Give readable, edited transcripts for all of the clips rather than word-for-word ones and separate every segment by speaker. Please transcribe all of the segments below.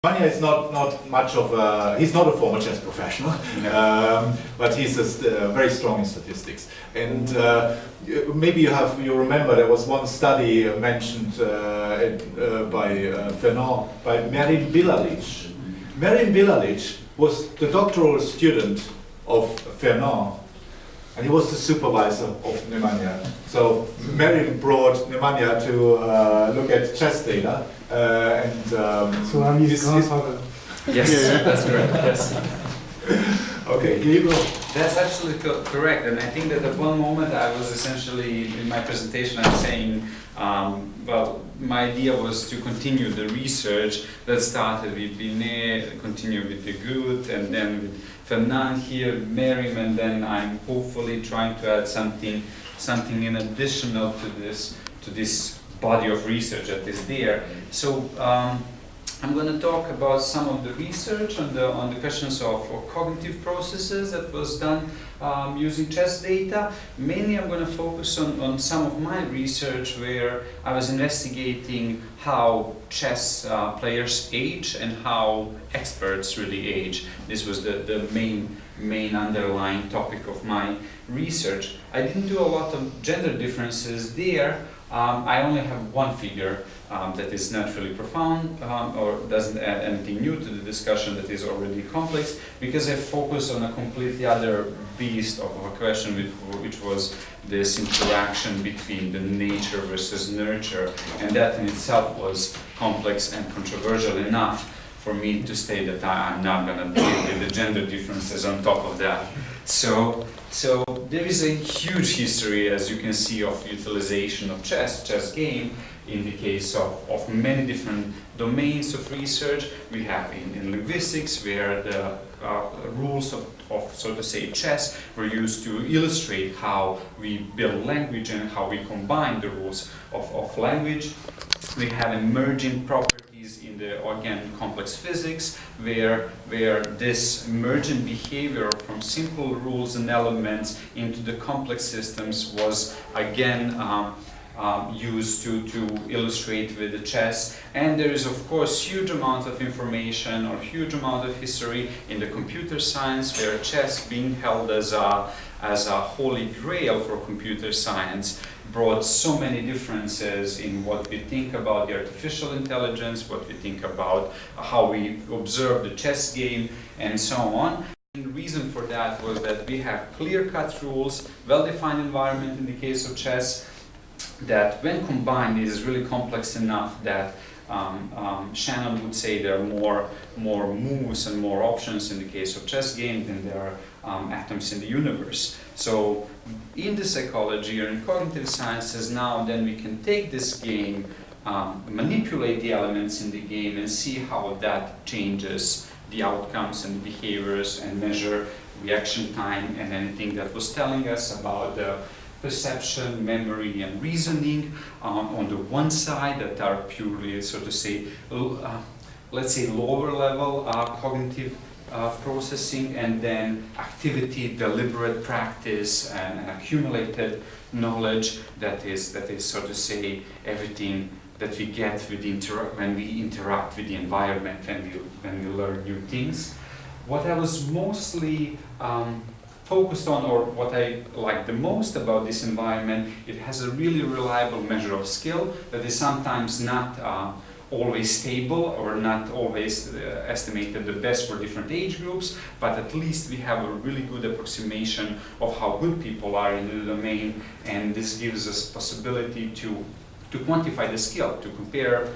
Speaker 1: Nemanja is not much of a, he's not a former chess professional, but he's very strong in statistics. And maybe you remember there was one study mentioned by Fernand, by Merin Bilalic. Merin Bilalic was the doctoral student of Fernand, and he was the supervisor of Nemanja. So Merin brought Nemanja to look at chess data.
Speaker 2: So I'm his grandfather.
Speaker 3: Yes, that's correct. Yes.
Speaker 1: Okay, here you go.
Speaker 3: That's absolutely correct, and I think that at one moment I was essentially, in my presentation, I'm saying, well, my idea was to continue the research that started with Binet, continue with the Gut, and then with Fernand here, Merim, and then I'm hopefully trying to add something in additional to this body of research that is there. So I'm going to talk about some of the research on the questions of cognitive processes that was done using chess data. Mainly I'm going to focus on some of my research where I was investigating how chess players age and how experts really age. This was the main underlying topic of my research. I didn't do a lot of gender differences there. I only have one figure that is not really profound or doesn't add anything new to the discussion that is already complex, because I focus on a completely other beast of a question which was this interaction between the nature versus nurture, and that in itself was complex and controversial enough for me to say that I'm not going to deal with the gender differences on top of that. So there is a huge history, as you can see, of utilization of chess game in the case of many different domains of research. We have in linguistics, where the rules of, so to say, chess were used to illustrate how we build language and how we combine the rules of language. We have emerging properties in the, again, complex physics, where this emergent behavior from simple rules and elements into the complex systems was again used to illustrate with the chess. And there is, of course, huge amount of information or huge amount of history in the computer science, where chess, being held as a holy grail for computer science, brought so many differences in what we think about the artificial intelligence, what we think about how we observe the chess game, and so on. And the reason for that was that we have clear-cut rules, well-defined environment in the case of chess, that when combined is really complex enough that Shannon would say there are more moves and more options in the case of chess game than there are atoms in the universe. So in the psychology or in cognitive sciences now, then we can take this game, manipulate the elements in the game, and see how that changes the outcomes and behaviors, and measure reaction time and anything that was telling us about the perception, memory, and reasoning on the one side that are purely, so to say, let's say lower level cognitive processing, and then activity, deliberate practice, and accumulated knowledge that is, so to say, everything that we get with when we interact with the environment, when we learn new things. What I was mostly focused on, or what I like the most about this environment, it has a really reliable measure of skill that is sometimes not always stable or not always estimated the best for different age groups, but at least we have a really good approximation of how good people are in the domain, and this gives us possibility to quantify the skill, to compare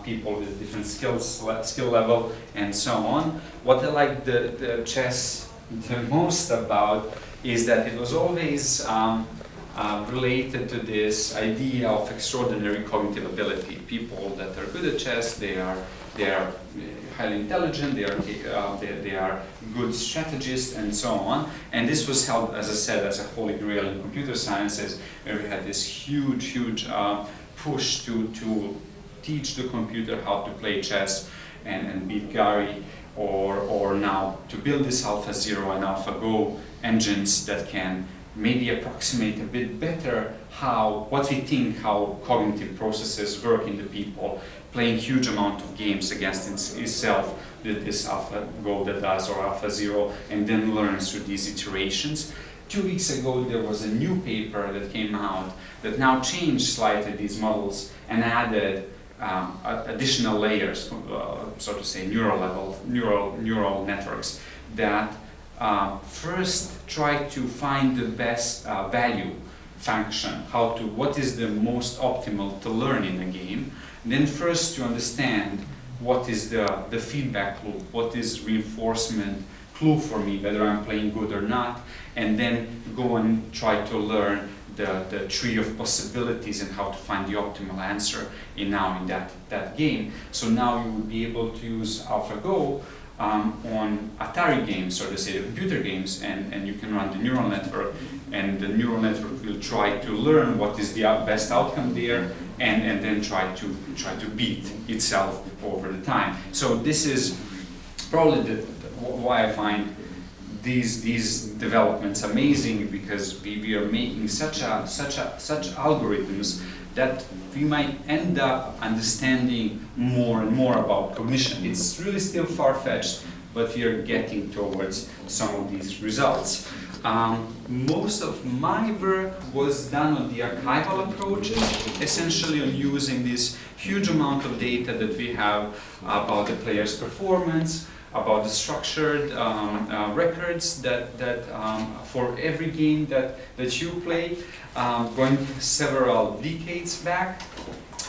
Speaker 3: people with different skill level, and so on. What I like the chess the most about is that it was always related to this idea of extraordinary cognitive ability. People that are good at chess, they are highly intelligent, they are good strategists, and so on. And this was held, as I said, as a holy grail in computer sciences, where we had this huge push to teach the computer how to play chess and beat Gary, or now to build this AlphaZero and AlphaGo engines that can maybe approximate a bit better what we think how cognitive processes work in the people playing huge amount of games against itself, this AlphaGo that does, or AlphaZero, and then learns through these iterations. 2 weeks ago there was a new paper that came out that now changed slightly these models and added additional layers, so to say, neural networks that first try to find the best value function, what is the most optimal to learn in a game. Then first to understand what is the feedback loop, what is reinforcement clue for me, whether I'm playing good or not, and then go and try to learn the tree of possibilities and how to find the optimal answer in that game. So now you will be able to use AlphaGo on Atari games, or to say the computer games, and you can run the neural network, and the neural network will try to learn what is the best outcome there, and then try to beat itself over the time. So this is probably why I find these developments amazing, because we are making such algorithms that we might end up understanding more and more about cognition. It's really still far-fetched, but we are getting towards some of these results. Most of my work was done on the archival approaches, essentially on using this huge amount of data that we have about the player's performance, about the structured records that for every game that you play, going several decades back.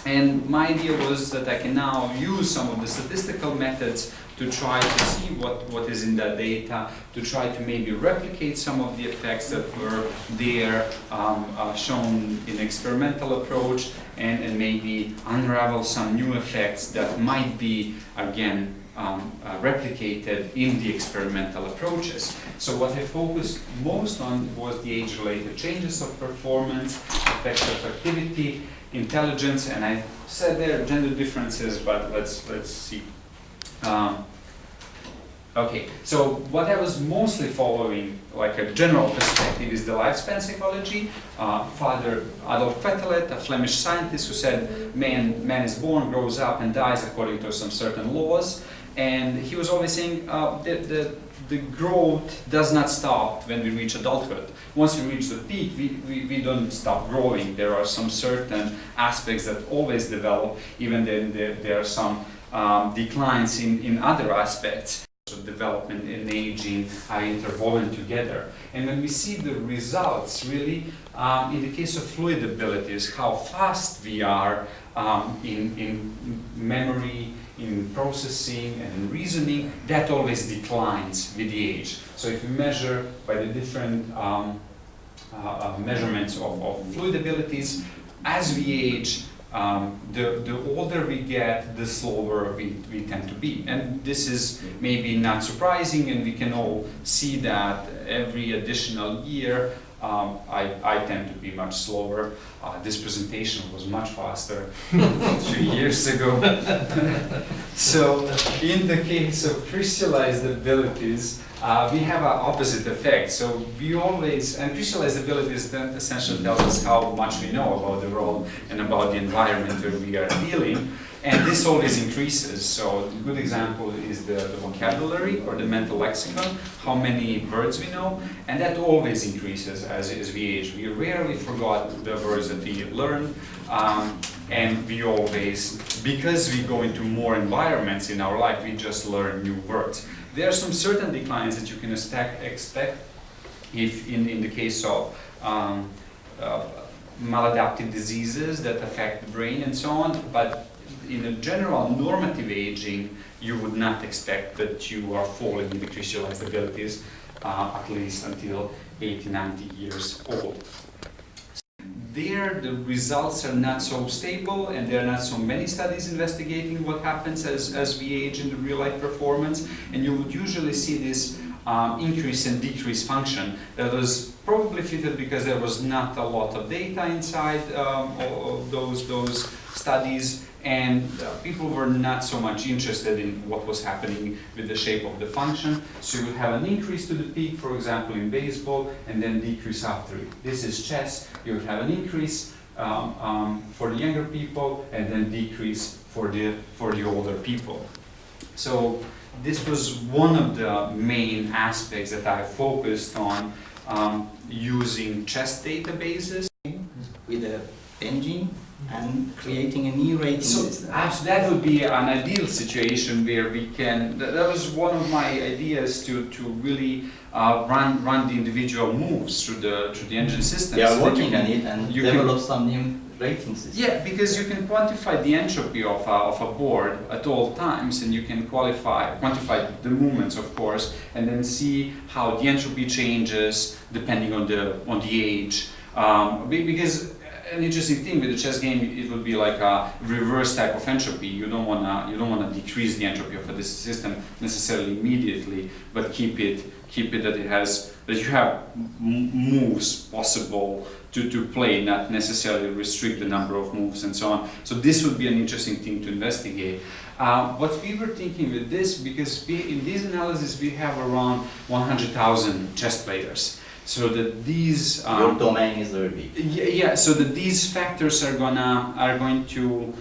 Speaker 3: And my idea was that I can now use some of the statistical methods to try to see what is in that data, to try to maybe replicate some of the effects that were there, shown in experimental approach, and maybe unravel some new effects that might be, again, replicated in the experimental approaches. So what I focused most on was the age-related changes of performance, effects of activity, intelligence, and I said there are gender differences, but let's see. Okay, so what I was mostly following, like a general perspective, is the lifespan psychology. Father Adolf Quetelet, a Flemish scientist, who said man is born, grows up, and dies according to some certain laws. And he was always saying the growth does not stop when we reach adulthood. Once we reach the peak, we don't stop growing. There are some certain aspects that always develop, even then there are some declines in other aspects. So development and aging are interwoven together. And when we see the results, really, in the case of fluid abilities, how fast we are in memory, in processing and in reasoning, that always declines with the age. So if we measure by the different measurements of fluid abilities, as we age, the older we get, the slower we tend to be. And this is maybe not surprising, and we can all see that every additional year I tend to be much slower. This presentation was much faster 3 years ago. So in the case of crystallized abilities, we have an opposite effect. So we always, and crystallized abilities then essentially tells us how much we know about the world and about the environment where we are dealing. And this always increases. So a good example is the vocabulary or the mental lexicon, how many words we know, and that always increases as we age. We rarely forgot the words that we learned, and we always, because we go into more environments in our life, we just learn new words. There are some certain declines that you can expect if in the case of maladaptive diseases that affect the brain and so on, but in a general normative aging, you would not expect that you are falling in the crystallized abilities at least until 80, 90 years old. There, the results are not so stable, and there are not so many studies investigating what happens as we age in the real-life performance, and you would usually see this increase and decrease function that was probably fitted because there was not a lot of data inside of those studies, and people were not so much interested in what was happening with the shape of the function. So you would have an increase to the peak, for example, in baseball, and then decrease after it. This is chess. You would have an increase for the younger people, and then decrease for the older people. So this was one of the main aspects that I focused on using chess databases.
Speaker 4: With an engine and creating a new rating system.
Speaker 3: So that would be an ideal situation where we can, that was one of my ideas to really run the individual moves through the engine system.
Speaker 4: We are
Speaker 3: so
Speaker 4: working on it and develop some new rating system.
Speaker 3: Yeah, because you can quantify the entropy of a board at all times, and you can quantify the movements, of course, and then see how the entropy changes depending on the age. Because an interesting thing with the chess game, it would be like a reverse type of entropy. You don't wanna decrease the entropy of this system necessarily immediately, but keep it that you have moves possible to play, not necessarily restrict the number of moves and so on. So this would be an interesting thing to investigate. What we were thinking with this, because in this analysis we have around 100,000 chess players. So that these
Speaker 4: your domain is very big.
Speaker 3: Yeah. So that these factors are going to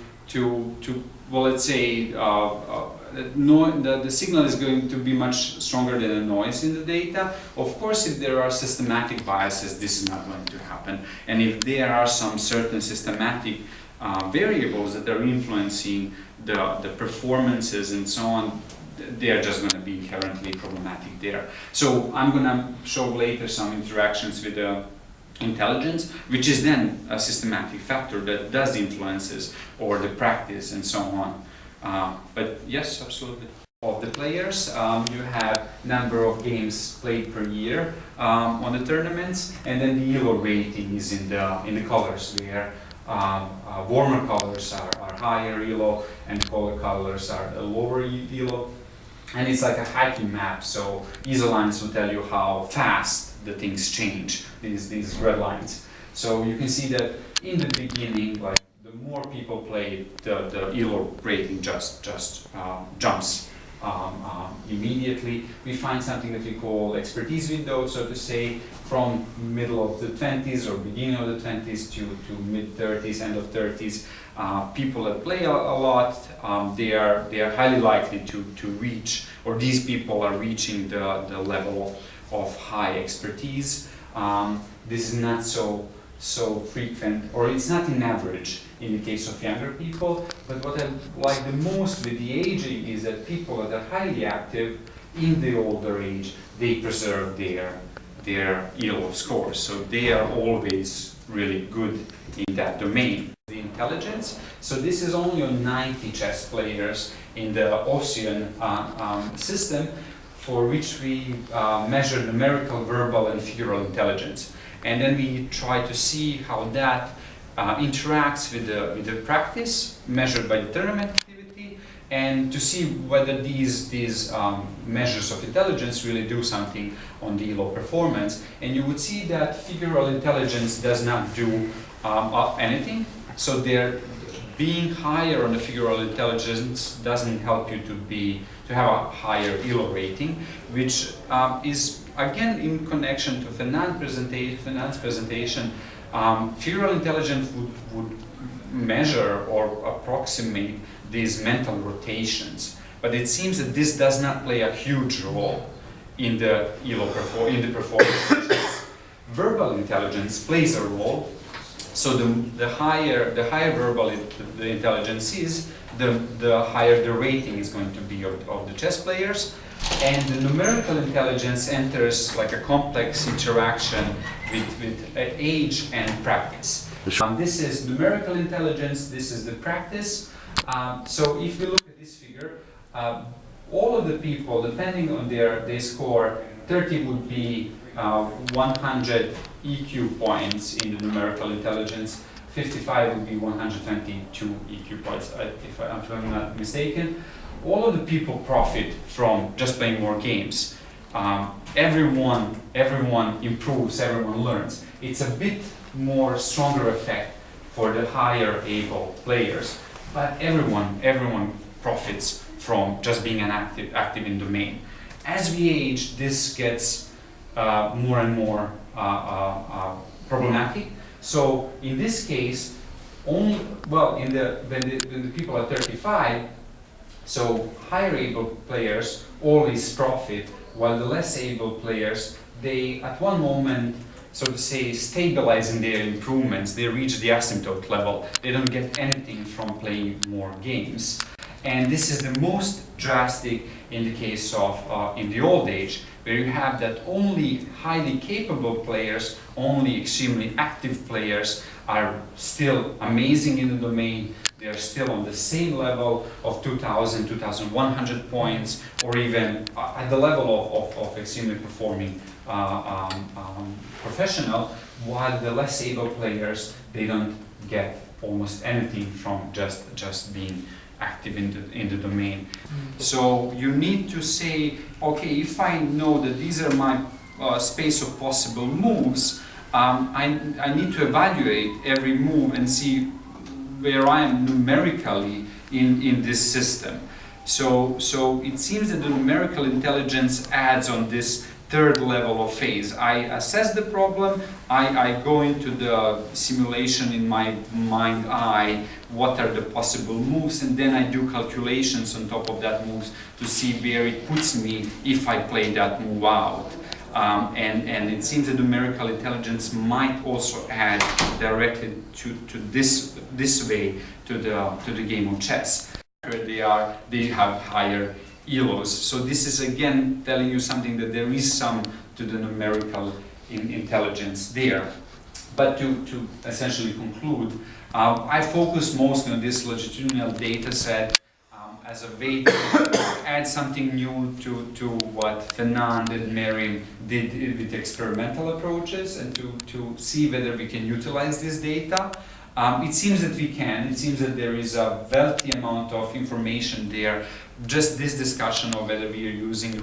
Speaker 3: well, let's say the signal is going to be much stronger than the noise in the data. Of course, if there are systematic biases, this is not going to happen. And if there are some certain systematic variables that are influencing the performances and so on, they are just going to be inherently problematic there. So I'm going to show later some interactions with the intelligence, which is then a systematic factor that does influences or the practice and so on. But yes, absolutely. Of the players, you have number of games played per year on the tournaments, and then the ELO rating is in the colors where warmer colors are higher ELO and colder colors are lower ELO. And it's like a hiking map, so ESO lines will tell you how fast the things change, these red lines. So you can see that in the beginning, like the more people play, the ELO rating just jumps immediately. We find something that we call expertise window, so to say, from middle of the 20s or beginning of the 20s to mid 30s, end of 30s. People that play a lot, they are highly likely to reach, or these people are reaching the level of high expertise. This is not so frequent, or it's not in average in the case of younger people. But what I like the most with the aging is that people that are highly active in the older age, they preserve their ELO scores, so they are always really good in that domain. The intelligence, so this is only on 90 chess players in the Ocean system, for which we measure numerical, verbal and figural intelligence, and then we try to see how that interacts with the practice measured by the tournament activity, and to see whether these measures of intelligence really do something on the ELO performance. And you would see that figural intelligence does not do anything. So being higher on the figural intelligence doesn't help you to have a higher ELO rating, which is again in connection to finance presentation. Figural intelligence would measure or approximate these mental rotations, but it seems that this does not play a huge role in the ELO performance. Verbal intelligence plays a role. So the higher verbal the intelligence is, the higher the rating is going to be of the chess players. And the numerical intelligence enters like a complex interaction with age and practice. This is numerical intelligence, this is the practice. So if we look at this figure, all of the people, depending on their score, 30 would be 100 EQ points in the numerical intelligence, 55 would be 122 EQ points, if I'm not mistaken. All of the people profit from just playing more games. everyone improves, everyone learns. It's a bit more stronger effect for the higher able players, but everyone profits from just being an active in domain. As we age, this gets more and more problematic. So in this case, only when the people are 35, so higher able players always profit, while the less able players, they at one moment, so to say, stabilizing their improvements, they reach the asymptote level. They don't get anything from playing more games. And this is the most drastic in the case of in the old age, where you have that only highly capable players, only extremely active players are still amazing in the domain. They are still on the same level of 2,000, 2,100 points, or even at the level of extremely performing professional, while the less able players, they don't get almost anything from just being active in the domain. So you need to say, okay, if I know that these are my space of possible moves, I need to evaluate every move and see where I am numerically in this system. So it seems that the numerical intelligence adds on this third level of phase. I assess the problem, I go into the simulation in my mind eye, what are the possible moves, and then I do calculations on top of that moves to see where it puts me if I play that move out. And it seems that numerical intelligence might also add directly to this way to the game of chess. They have higher ELOs. So this is again telling you something that there is some to the numerical intelligence there. But to essentially conclude, I focus mostly on this longitudinal data set as a way to add something new to what Fernand and Mary did with experimental approaches, and to see whether we can utilize this data. It seems that we can. It seems that there is a wealthy amount of information there. Just this discussion of whether we are using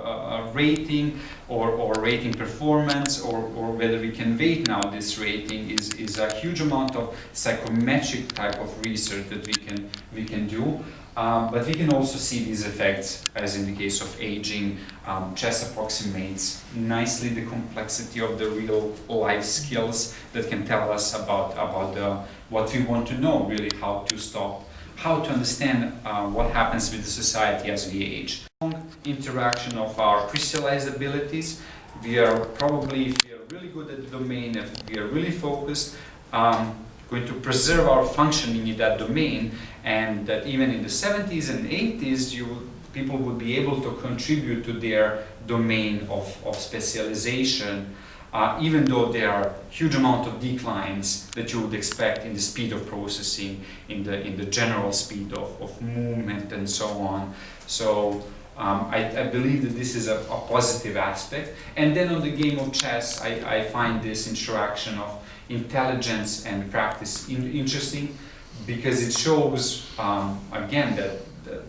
Speaker 3: a rating or rating performance, or whether we can weight now this rating is a huge amount of psychometric type of research that we can do. But we can also see these effects, as in the case of aging. Chess approximates nicely the complexity of the real life skills that can tell us about what we want to know, really, how to understand what happens with the society as we age. Interaction of our crystallized abilities. We are probably, if we are really good at the domain, if we are really focused, going to preserve our functioning in that domain, and that even in the 70s and 80s, people would be able to contribute to their domain of specialization, even though there are huge amount of declines that you would expect in the speed of processing, in the general speed of movement and so on. So I believe that this is a positive aspect. And then on the game of chess, I find this interaction of intelligence and practice interesting, because it shows again that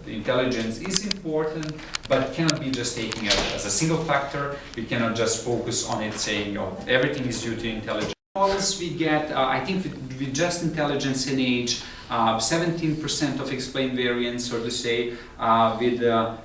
Speaker 3: the intelligence is important, but cannot be just taken as a single factor. We cannot just focus on it saying, oh, everything is due to intelligence. Models we get, I think with just intelligence and age, 17% of explained variance, so to say.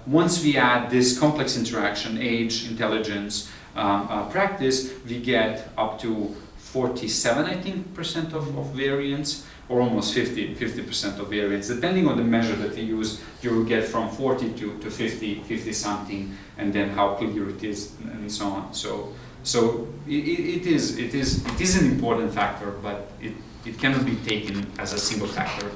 Speaker 3: Once we add this complex interaction, age, intelligence, practice, we get up to 47, I think, percent of variance, or almost 50% of variance. Depending on the measure that you use, you will get from 40 to 50 something, and then how clear it is, and so on. So it is an important factor, but it cannot be taken as a single factor